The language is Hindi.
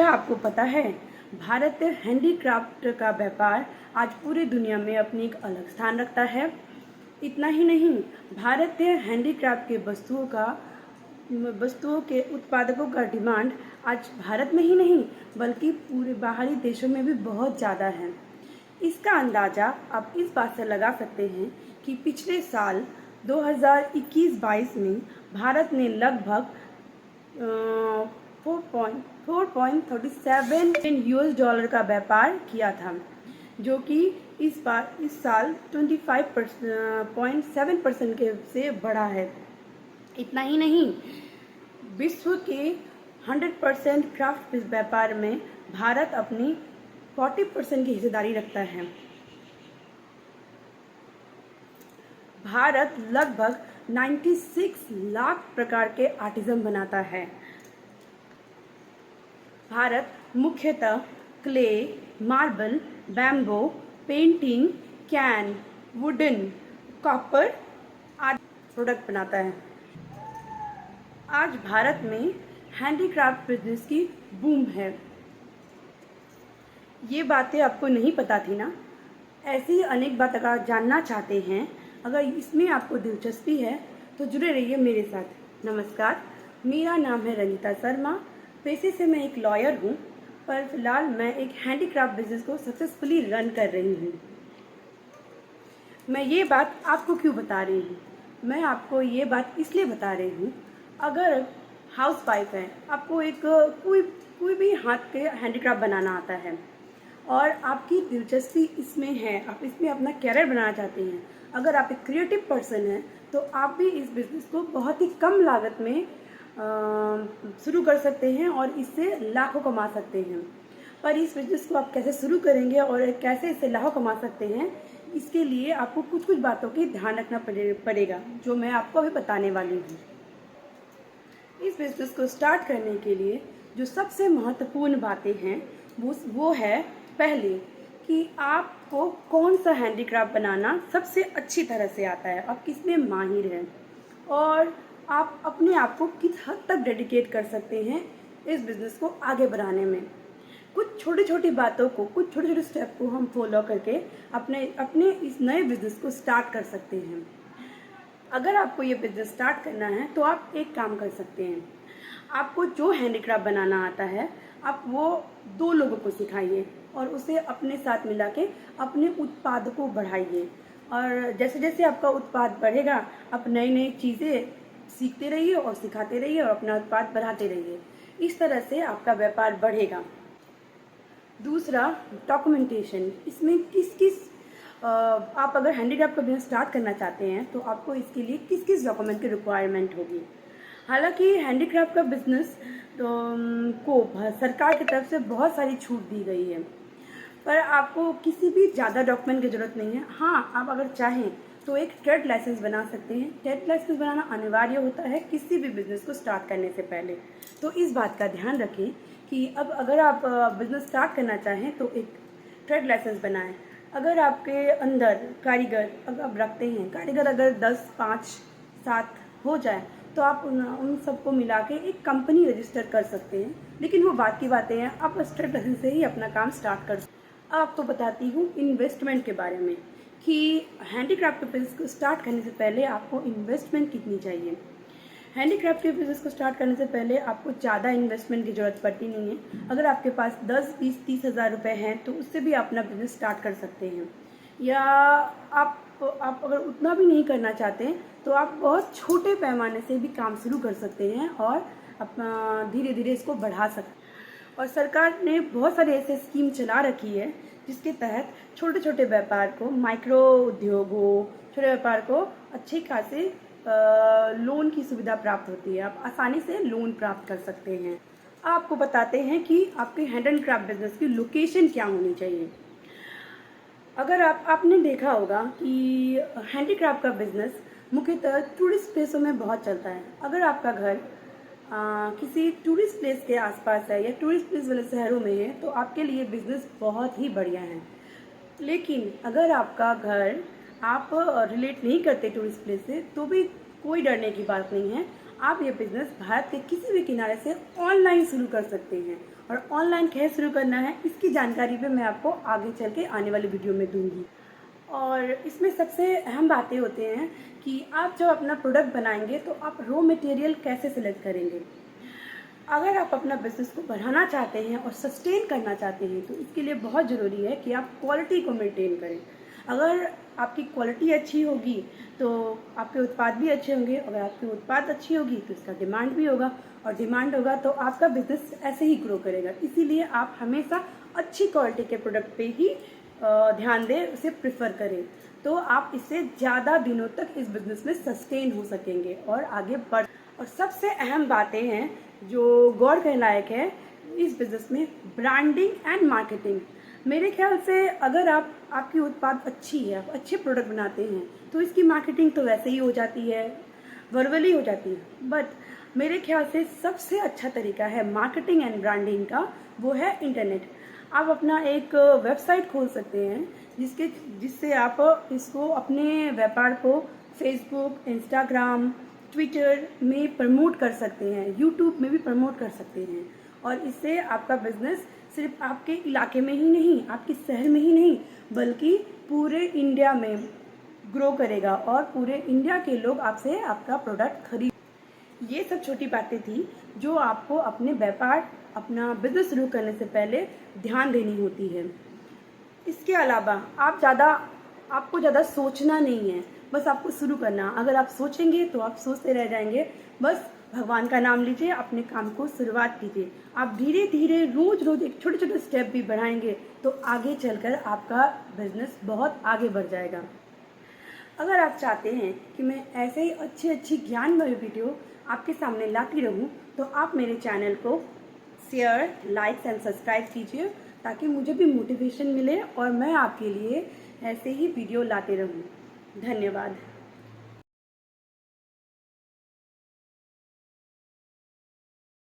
क्या आपको पता है भारतीय हैंडीक्राफ्ट का व्यापार आज पूरी दुनिया में अपनी एक अलग स्थान रखता है। इतना ही नहीं, भारतीय हैंडीक्राफ्ट के वस्तुओं के उत्पादकों का डिमांड आज भारत में ही नहीं बल्कि पूरे बाहरी देशों में भी बहुत ज़्यादा है। इसका अंदाज़ा आप इस बात से लगा सकते हैं कि पिछले साल 2021-22 में भारत ने लगभग 4.37 बिलियन यूएस डॉलर का व्यापार किया था, जो कि इस साल 25.7% के से बढ़ा है। इतना ही नहीं, विश्व के 100% क्राफ्ट व्यापार में भारत अपनी 40% की हिस्सेदारी रखता है। भारत लगभग 96 लाख प्रकार के आर्टिज़न बनाता है। भारत मुख्यतः clay, marble, bamboo, painting, can, wooden, copper आदि प्रोडक्ट बनाता है। आज भारत में हैंडीक्राफ्ट बिजनेस की बूम है। ये बातें आपको नहीं पता थी ना? ऐसी अनेक बातें अगर आप जानना चाहते हैं, अगर इसमें आपको दिलचस्पी है तो जुड़े रहिए मेरे साथ। नमस्कार, मेरा नाम है रंजिता शर्मा। पेशे से मैं एक लॉयर हूँ, पर फिलहाल मैं एक हैंडीक्राफ्ट बिजनेस को सक्सेसफुली रन कर रही हूँ। मैं ये बात आपको क्यों बता रही हूँ? मैं आपको ये बात इसलिए बता रही हूँ, अगर हाउस वाइफ है, आपको एक कोई भी हाथ के हैंडीक्राफ्ट बनाना आता है और आपकी दिलचस्पी इसमें है, आप इसमें अपना कैरियर बनाना चाहते हैं, अगर आप एक क्रिएटिव पर्सन हैं, तो आप भी इस बिज़नेस को बहुत ही कम लागत में शुरू कर सकते हैं और इससे लाखों कमा सकते हैं। पर इस बिज़नेस को आप कैसे शुरू करेंगे और कैसे इससे लाखों कमा सकते हैं, इसके लिए आपको कुछ बातों की ध्यान रखना पड़ेगा, जो मैं आपको अभी बताने वाली हूँ। इस बिज़नेस को स्टार्ट करने के लिए जो सबसे महत्वपूर्ण बातें हैं वो है, पहले कि आपको कौन सा हैंडीक्राफ्ट बनाना सबसे अच्छी तरह से आता है, आप किस में माहिर हैं और आप अपने आप को किस हद तक डेडिकेट कर सकते हैं इस बिज़नेस को आगे बढ़ाने में। कुछ छोटी छोटी बातों को, कुछ छोटे छोटे स्टेप को हम फॉलो करके अपने इस नए बिज़नेस को स्टार्ट कर सकते हैं। अगर आपको ये बिज़नेस स्टार्ट करना है तो आप एक काम कर सकते हैं, आपको जो हैंडीक्राफ्ट बनाना आता है आप वो 2 लोगों को सिखाइए और उसे अपने साथ मिला के अपने उत्पाद को बढ़ाइए। और जैसे जैसे आपका उत्पाद बढ़ेगा, आप नई नई चीज़ें सीखते रहिए और सिखाते रहिए और अपना उत्पाद बढ़ाते रहिए। इस तरह से आपका व्यापार बढ़ेगा। दूसरा, डॉक्यूमेंटेशन। इसमें आप अगर हैंडीक्राफ्ट का बिजनेस स्टार्ट करना चाहते हैं तो आपको इसके लिए किस किस डॉक्यूमेंट की रिक्वायरमेंट होगी। हालांकि हैंडीक्राफ्ट का बिजनेस को सरकार की तरफ से बहुत सारी छूट दी गई है, पर आपको किसी भी ज़्यादा डॉक्यूमेंट की ज़रूरत नहीं है। हाँ, आप अगर चाहें तो एक ट्रेड लाइसेंस बना सकते हैं। ट्रेड लाइसेंस बनाना अनिवार्य होता है किसी भी बिज़नेस को स्टार्ट करने से पहले। तो इस बात का ध्यान रखें कि अब अगर आप बिज़नेस स्टार्ट करना चाहें तो एक ट्रेड लाइसेंस बनाएं। अगर आपके अंदर कारीगर अगर आप रखते हैं, कारीगर अगर 10, 5, 7 हो जाए तो आप उन सबको मिला के एक कंपनी रजिस्टर कर सकते हैं। लेकिन वो बात की बातें हैं, आप ट्रेड लाइसेंस से ही अपना काम स्टार्ट कर सकते हैं। आपको बताती हूँ इन्वेस्टमेंट के बारे में कि हैंडीक्राफ्ट के बिजनेस को स्टार्ट करने से पहले आपको इन्वेस्टमेंट कितनी चाहिए। हैंडीक्राफ्ट के बिजनेस को स्टार्ट करने से पहले आपको ज़्यादा इन्वेस्टमेंट की ज़रूरत पड़ती नहीं है। अगर आपके पास 10, 20, 30 हज़ार रुपये हैं तो उससे भी अपना बिजनेस स्टार्ट कर सकते हैं। या आप अगर उतना भी नहीं करना चाहते हैं तो आप बहुत छोटे पैमाने से भी काम शुरू कर सकते हैं और अपना धीरे धीरे इसको बढ़ा सकते हैं। और सरकार ने बहुत सारे ऐसे स्कीम चला रखी है जिसके तहत छोटे छोटे व्यापार को, माइक्रो उद्योगों, छोटे व्यापार को अच्छे खासे लोन की सुविधा प्राप्त होती है। आप आसानी से लोन प्राप्त कर सकते हैं। आपको बताते हैं कि आपके हैंडीक्राफ्ट बिजनेस की लोकेशन क्या होनी चाहिए। अगर आपने देखा होगा कि हैंडीक्राफ्ट का बिजनेस मुख्यतः टूरिस्ट प्लेसों में बहुत चलता है। अगर आपका घर किसी टूरिस्ट प्लेस के आसपास है या टूरिस्ट प्लेस वाले शहरों में है तो आपके लिए बिजनेस बहुत ही बढ़िया है। लेकिन अगर आपका घर आप रिलेट नहीं करते टूरिस्ट प्लेस से तो भी कोई डरने की बात नहीं है। आप ये बिज़नेस भारत के किसी भी किनारे से ऑनलाइन शुरू कर सकते हैं। और ऑनलाइन कैसे शुरू करना है इसकी जानकारी भी मैं आपको आगे चल के आने वाली वीडियो में दूंगी। और इसमें सबसे अहम बातें होते हैं कि आप जब अपना प्रोडक्ट बनाएंगे तो आप रॉ मटेरियल कैसे सिलेक्ट करेंगे। अगर आप अपना बिज़नेस को बढ़ाना चाहते हैं और सस्टेन करना चाहते हैं तो इसके लिए बहुत ज़रूरी है कि आप क्वालिटी को मेंटेन करें। अगर आपकी क्वालिटी अच्छी होगी तो आपके उत्पाद भी अच्छे होंगे। अगर आपकी उत्पाद अच्छी होगी तो इसका डिमांड भी होगा, और डिमांड होगा तो आपका बिज़नेस ऐसे ही ग्रो करेगा। इसीलिए आप हमेशा अच्छी क्वालिटी के प्रोडक्ट पे ही ध्यान दें, उसे प्रेफर करें, तो आप इससे ज़्यादा दिनों तक इस बिज़नेस में सस्टेन हो सकेंगे और आगे बढ़। और सबसे अहम बातें हैं जो गौर करने लायक है इस बिज़नेस में, ब्रांडिंग एंड मार्केटिंग। मेरे ख्याल से अगर आपकी उत्पाद अच्छी है, आप अच्छे प्रोडक्ट बनाते हैं तो इसकी मार्केटिंग तो वैसे ही हो जाती है, वर्बली हो जाती है। बट मेरे ख्याल से सबसे अच्छा तरीका है मार्केटिंग एंड ब्रांडिंग का, वो है इंटरनेट। आप अपना एक वेबसाइट खोल सकते हैं जिससे आप इसको अपने व्यापार को फेसबुक, इंस्टाग्राम, ट्विटर में प्रमोट कर सकते हैं, यूट्यूब में भी प्रमोट कर सकते हैं। और इससे आपका बिजनेस सिर्फ आपके इलाके में ही नहीं, आपके शहर में ही नहीं, बल्कि पूरे इंडिया में ग्रो करेगा और पूरे इंडिया के लोग आपसे आपका प्रोडक्ट खरीद। ये सब छोटी बातें थी जो आपको अपने व्यापार, अपना बिजनेस शुरू करने से पहले ध्यान देनी होती है। इसके अलावा आपको ज़्यादा सोचना नहीं है, बस आपको शुरू करना। अगर आप सोचेंगे तो आप सोचते रह जाएंगे। बस भगवान का नाम लीजिए, अपने काम को शुरुआत कीजिए। आप धीरे धीरे रोज रोज एक छोटे छोटे स्टेप भी बढ़ाएंगे तो आगे चलकर आपका बिजनेस बहुत आगे बढ़ जाएगा। अगर आप चाहते हैं कि मैं ऐसे ही अच्छी ज्ञानमय वीडियो आपके सामने लाती रहूं तो आप मेरे चैनल को शेयर, लाइक एंड सब्सक्राइब कीजिए, ताकि मुझे भी मोटिवेशन मिले और मैं आपके लिए ऐसे ही वीडियो लाते रहूं। धन्यवाद।